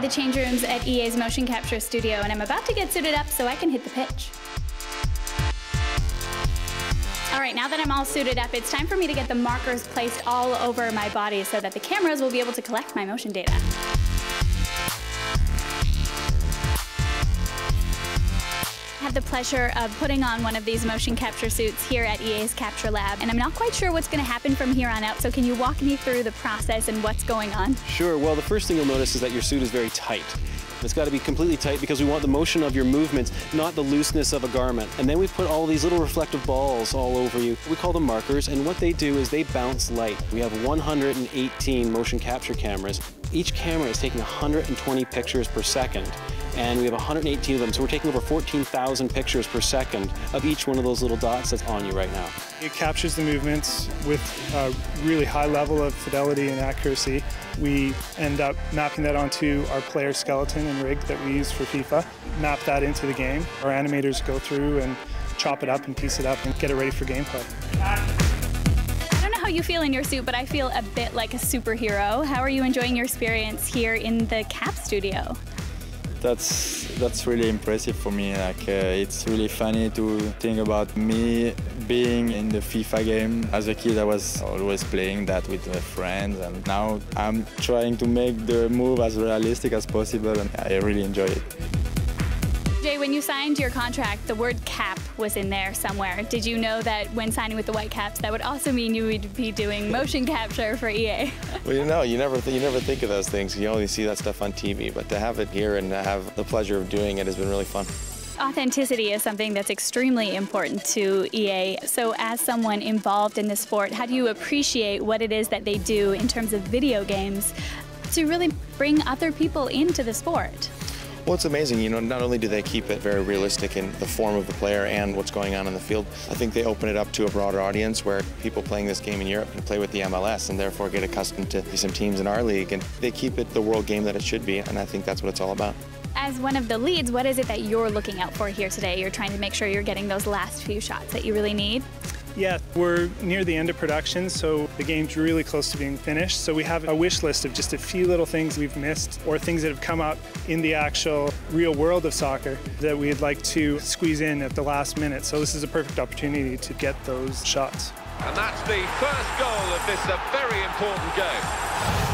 the change rooms at EA's motion capture studio, and I'm about to get suited up so I can hit the pitch. All right, now that I'm all suited up, it's time for me to get the markers placed all over my body so that the cameras will be able to collect my motion data. I have the pleasure of putting on one of these motion capture suits here at EA's Capture Lab, and I'm not quite sure what's going to happen from here on out, so can you walk me through the process and what's going on? Sure. Well, the first thing you'll notice is that your suit is very tight. It's got to be completely tight because we want the motion of your movements, not the looseness of a garment. And then we put all these little reflective balls all over you. We call them markers, and what they do is they bounce light. We have 118 motion capture cameras. Each camera is taking 120 pictures per second, and we have 118 of them, so we're taking over 14,000 pictures per second of each one of those little dots that's on you right now. It captures the movements with a really high level of fidelity and accuracy. We end up mapping that onto our player skeleton and rig that we use for FIFA, map that into the game. Our animators go through and chop it up and piece it up and get it ready for gameplay. I don't know how you feel in your suit, but I feel a bit like a superhero. How are you enjoying your experience here in the Cap studio? That's really impressive for me. It's really funny to think about me being in the FIFA game. As a kid, I was always playing that with friends, and now I'm trying to make the move as realistic as possible, and I really enjoy it. Jay, when you signed your contract, the word cap was in there somewhere. Did you know that when signing with the Whitecaps, that would also mean you would be doing motion capture for EA? Well, you never think of those things. You only see that stuff on TV, but to have it here and to have the pleasure of doing it has been really fun. Authenticity is something that's extremely important to EA. So as someone involved in the sport, how do you appreciate what it is that they do in terms of video games to really bring other people into the sport? Well, it's amazing, not only do they keep it very realistic in the form of the player and what's going on in the field, I think they open it up to a broader audience where people playing this game in Europe can play with the MLS and therefore get accustomed to some teams in our league, and they keep it the world game that it should be, and I think that's what it's all about. As one of the leads, what is it that you're looking out for here today? You're trying to make sure you're getting those last few shots that you really need? Yeah, we're near the end of production, so the game's really close to being finished. So we have a wish list of just a few little things we've missed or things that have come up in the actual real world of soccer that we'd like to squeeze in at the last minute. So this is a perfect opportunity to get those shots. And that's the first goal of this very important game.